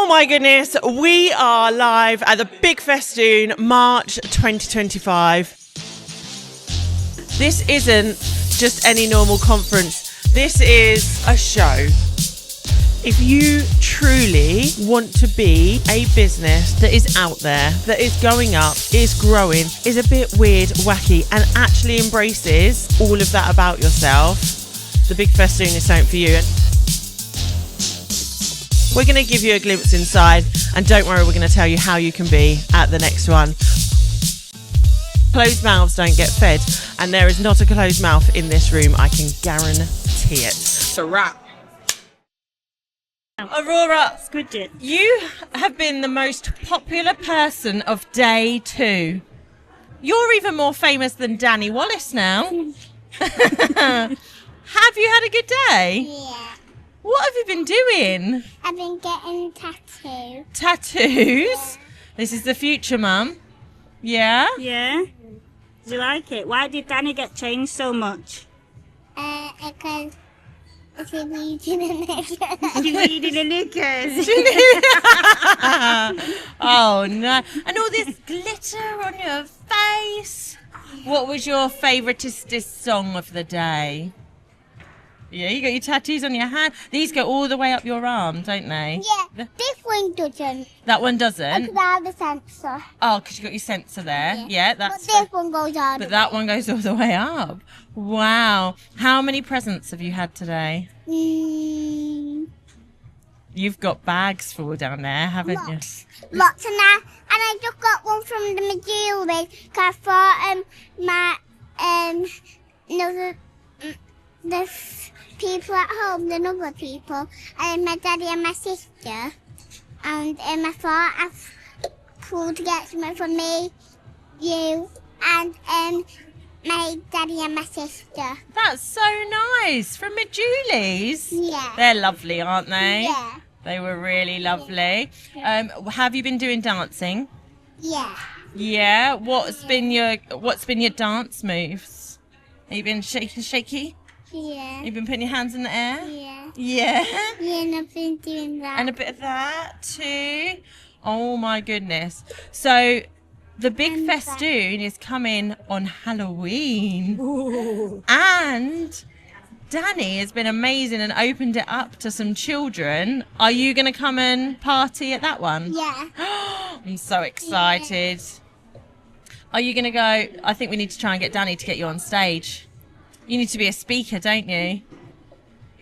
Oh my goodness, we are live at the Big Festoon, March 2025. This isn't just any normal conference, this is a show. If you truly want to be a business that is out there, that is going up, is growing, is a bit weird, wacky, and actually embraces all of that about yourself, the Big Festoon is something for you. We're going to give you a glimpse inside, and don't worry, we're going to tell you how you can be at the next one. Closed mouths don't get fed, and there is not a closed mouth in this room, I can guarantee it. It's a wrap. Aurora, you have been the most popular person of day 2. You're even more famous than Danny Wallace now. Have you had a good day? Yeah. What have you been doing? I've been getting tattoos. Tattoos? Yeah. This is the future, Mum. Yeah? Yeah? Do you like it? Why did Danny get changed so much? Because it's a reading in it. You're reading the knickers. Oh, no. And all this glitter on your face. What was your favouriteest song of the day? Yeah, you got your tattoos on your hand. These go all the way up your arm, don't they? Yeah, this one doesn't. That one doesn't? Because I have the sensor. Oh, because you got your sensor there. Yeah, that's. But this one goes on. But that one goes all the way up. Wow. How many presents have you had today? You've got bags full down there, haven't you? Lots and that. And I just got one from the Majulis. Because I thought there's people at home, the other people, and my daddy and my sister. And I thought I've cool to get something from me, you, and my daddy and my sister. That's so nice. From Majulis. Yeah. They're lovely, aren't they? Yeah. They were really lovely. Have you been doing dancing? Yeah. Yeah. What's been your dance moves? Have you been shaky? Yeah. You've been putting your hands in the air? Yeah. Yeah. Yeah, and I've been doing that. And a bit of that too. Oh my goodness. So the Big Festoon is coming on Halloween. Ooh. And Danny has been amazing and opened it up to some children. Are you going to come and party at that one? Yeah. I'm so excited. Are you going to go? I think we need to try and get Danny to get you on stage. You need to be a speaker, don't you?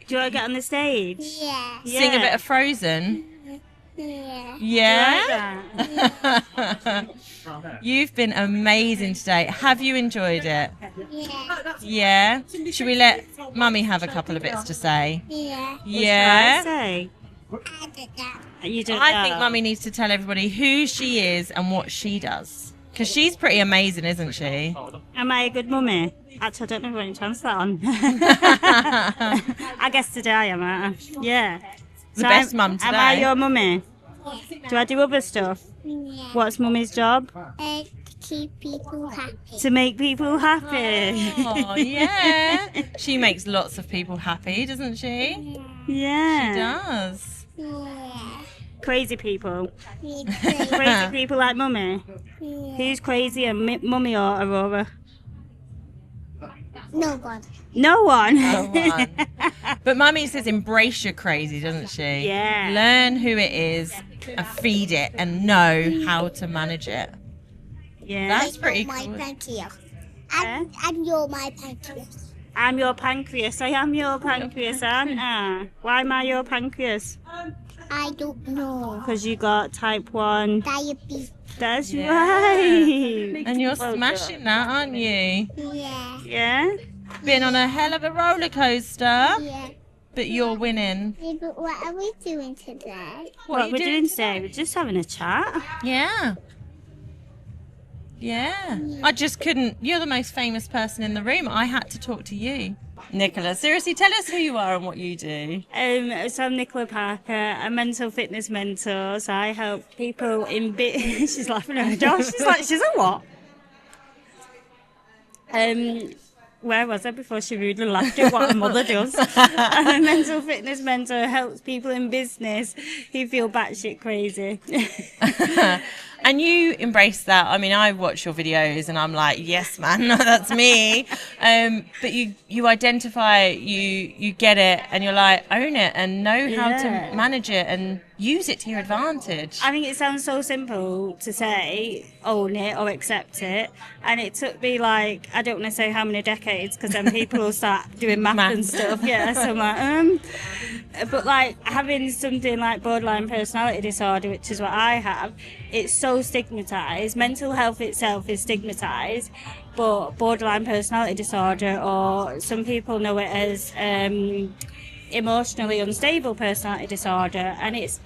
Do you want to get on the stage? Yeah. Sing a bit of Frozen. Yeah. Yeah? Like You've been amazing today. Have you enjoyed it? Yeah. Yeah? Should we let Mummy have a couple of bits to say? Yeah. Yeah? Say? I did that. You don't I know. think Mummy needs to tell everybody who she is and what she does. Because she's pretty amazing, isn't she? Am I a good mummy? Actually, I don't know what you chance that on. I guess today I am. Yeah. The best mum today. Am I your mummy? Do I do other stuff? Yeah. What's mummy's job? To keep people happy. To make people happy. Oh, yeah. She makes lots of people happy, doesn't she? Yeah. She does. Yeah. Crazy people. Me Crazy people like mummy. too. Who's crazy, mummy or Aurora? No one. No one. No one. But Mummy says embrace your crazy, doesn't she? Yeah. Learn who it is and feed it and know how to manage it. Yeah. That's pretty You're my cool. pancreas. And you're my pancreas. I'm your pancreas. I am your pancreas, aren't I? Why am I your pancreas? I don't know. Because you got type 1. Diabetes. That's Yeah. right. And you're Well smashing done. that, aren't you? Yeah. Yeah? Been on a hell of a roller coaster, Yeah. but you're winning. Yeah, but what are we doing today? What are you we're doing today? today? We're just having a chat. Yeah. Yeah. I just couldn't. You're the most famous person in the room. I had to talk to you. Nicola, seriously, tell us who you are and what you do. So I'm Nicola Parker, a mental fitness mentor. So I help people in she's laughing at her job. She's like, she's a what? where was I before she rudely laughed at what a mother does? And a mental fitness mentor helps people in business who feel batshit crazy. And you embrace that. I mean, I watch your videos and I'm like, yes, man, that's me. But you identify, you get it, and you're like, own it and know how to manage it and use it to your advantage. I think it sounds so simple to say, own it or accept it. And it took me like, I don't want to say how many decades, because then people will start doing math and stuff. Yeah, so I'm like, But like having something like borderline personality disorder, which is what I have, it's so stigmatized. Mental health itself is stigmatized, but borderline personality disorder, or some people know it as emotionally unstable personality disorder, and it's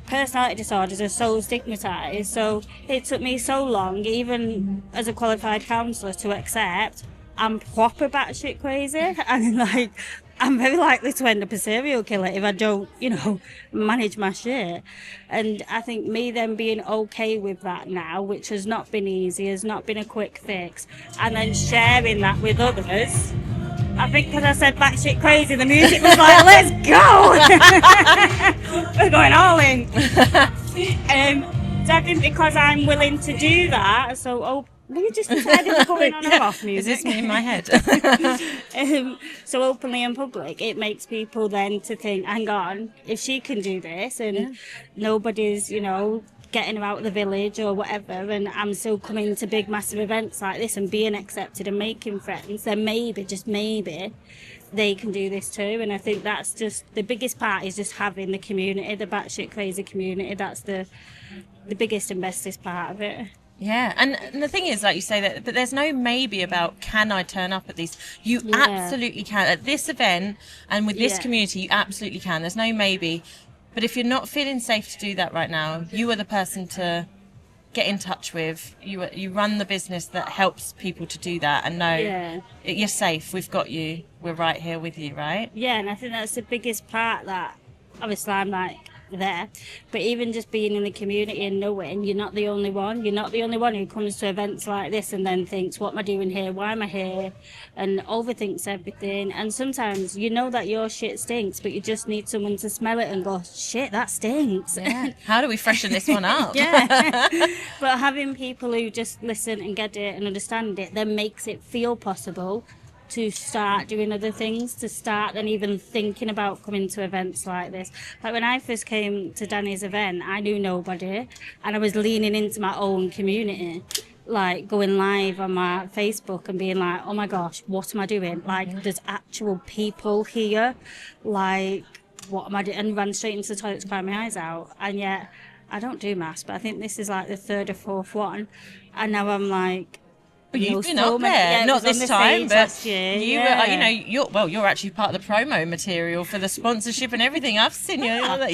personality disorders are so stigmatized. So it took me so long, even as a qualified counsellor, to accept I'm proper batshit crazy, and like I'm very likely to end up a serial killer if I don't, manage my shit. And I think me then being okay with that now, which has not been easy, has not been a quick fix, and then sharing that with others. I think because I said batshit crazy, the music was like, let's go! We're going all in. So I think because I'm willing to do that, we just decided we're going on and off music. Is this me in my head? So openly in public, it makes people then to think, hang on, if she can do this and nobody's, getting her out of the village or whatever, and I'm still coming to big massive events like this and being accepted and making friends, then maybe, just maybe, they can do this too. And I think that's just the biggest part, is just having the community, the batshit crazy community. That's the biggest and bestest part of it. Yeah, and the thing is, like you say, that there's no maybe about can I turn up at these. You absolutely can. At this event and with this community, you absolutely can. There's no maybe. But if you're not feeling safe to do that right now, you are the person to get in touch with. You run the business that helps people to do that, and know you're safe. We've got you. We're right here with you, right? Yeah, and I think that's the biggest part, that obviously I'm like there, but even just being in the community and knowing you're not the only one. You're not the only one who comes to events like this and then thinks, what am I doing here, why am I here, and overthinks everything. And sometimes you know that your shit stinks, but you just need someone to smell it and go, shit, that stinks. How do we freshen this one up? But having people who just listen and get it and understand it then makes it feel possible to start doing other things, to start then even thinking about coming to events like this. Like when I first came to Danny's event, I knew nobody, and I was leaning into my own community, like going live on my Facebook and being like, oh my gosh, what am I doing? Like, there's actual people here, like, what am I doing? And ran straight into the toilet to cry my eyes out. And yet I don't do maths, but I think this is like the third or fourth one, and now I'm like, you've been up there, not this time, but you're actually part of the promo material for the sponsorship and everything. I've seen you. I've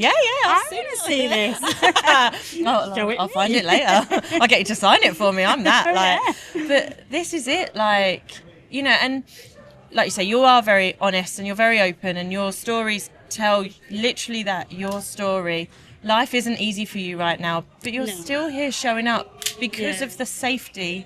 seen to see this. I'll find it later. I'll get you to sign it for me. I'm that but this is it, and like you say, you are very honest and you're very open, and your stories tell literally that, your story. Life isn't easy for you right now, but you're still here showing up because of the safety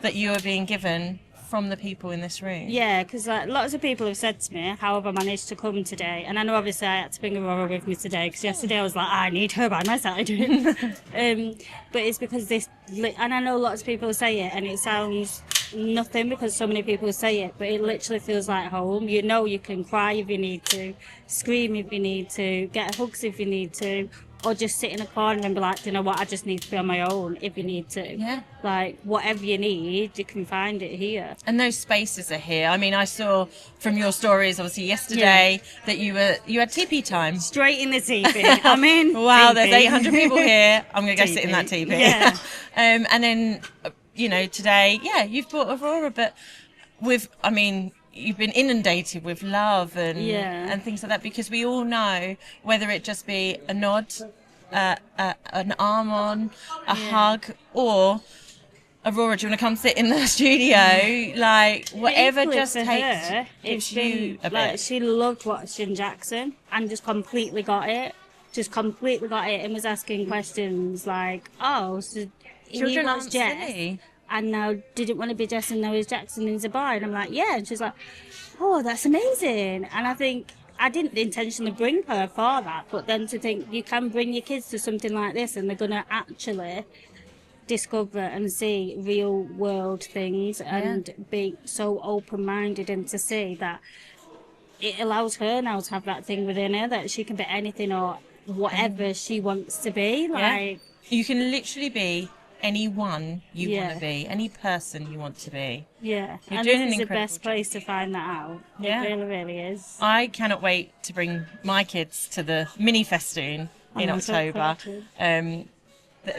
that you are being given from the people in this room. Yeah, because lots of people have said to me, how have I managed to come today? And I know obviously I had to bring Aurora with me today, because yesterday I was like, I need her by my side. But it's because this, and I know lots of people say it and it sounds nothing because so many people say it, but it literally feels like home. You can cry if you need to, scream if you need to, get hugs if you need to, or just sit in a corner and be like, do you know what, I just need to be on my own if you need to. Yeah. Like, whatever you need, you can find it here. And those spaces are here. I mean, I saw from your stories, obviously, yesterday that you had TP time. Straight in the teepee. I'm in. Wow, teepee. There's 800 people here. I'm going to go sit in that teepee. Yeah. And then, today, you've brought Aurora, but you've been inundated with love and things like that, because we all know, whether it just be a nod, an arm on, a hug, or Aurora, do you want to come sit in the studio? Like, whatever just gives you a bit. She loved watching Jackson and just completely got it. And was asking questions like, oh, so children aren't silly. and now didn't want to be dressed in Noah Jackson and a boy. And I'm like, yeah. And she's like, oh, that's amazing. And I think I didn't intentionally bring her for that, but then to think you can bring your kids to something like this and they're going to actually discover and see real world things and be so open-minded, and to see that it allows her now to have that thing within her that she can be anything or whatever she wants to be. Like, you can literally be anyone you want to be, any person you want to be. Yeah, You're and doing this an is the incredible best place to find that out. Yeah. It really, really is. I cannot wait to bring my kids to the mini Festoon in October,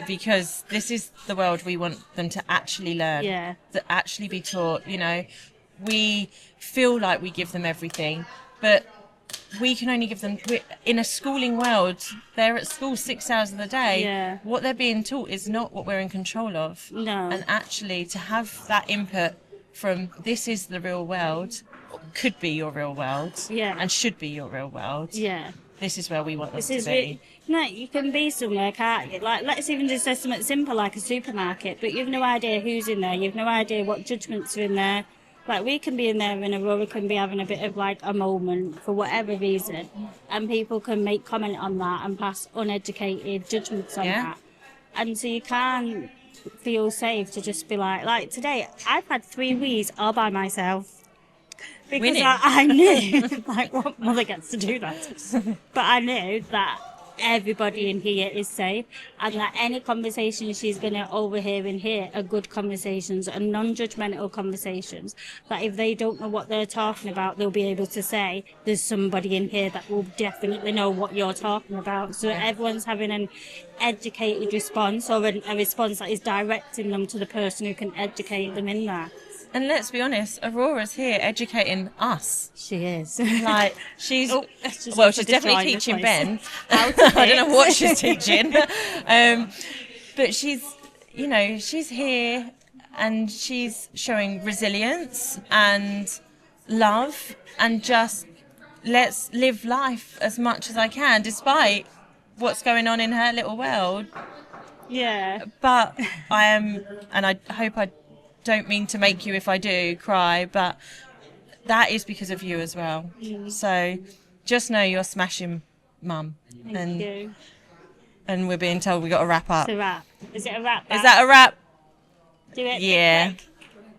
because this is the world we want them to actually learn, to actually be taught. You know, we feel like we give them everything, but we can only give them, in a schooling world, they're at school 6 hours of the day. Yeah. What they're being taught is not what we're in control of. No. And actually to have that input from this is the real world, could be your real world, and should be your real world. Yeah. This is where we want them This to is be. no, you can be somewhere, can't you? Like, let's even just say something simple like a supermarket, but you've no idea who's in there. You've no idea what judgments are in there. Like, we can be in there and Aurora can be having a bit of, like, a moment for whatever reason, and people can make comment on that and pass uneducated judgments on that. And so you can't feel safe to just be like today, I've had 3 weeks all by myself. Because I knew, like, what mother gets to do that? But I knew that everybody in here is safe, and that any conversation she's going to overhear in here are good conversations and non-judgmental conversations, that if they don't know what they're talking about, they'll be able to say there's somebody in here that will definitely know what you're talking about. So everyone's having an educated response, or a response that is directing them to the person who can educate them in that. And let's be honest, Aurora's here educating us. She is. Like, she's she's definitely teaching Ben. I don't know what she's teaching. But she's, you know, she's here and she's showing resilience and love, and just let's live life as much as I can, despite what's going on in her little world. Yeah. But I am, and I hope I don't mean to make you, if I do, cry, but that is because of you as well. So just know you're smashing, Mum. Thank you. And we're being told we got to wrap up. It's a wrap. Is it a wrap? Is that a wrap? Do it. Yeah.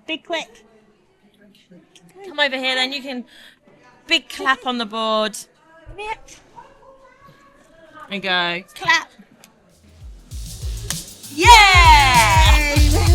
Big click. Come over here then, you can big clap on the board. There And go. Clap. Yeah!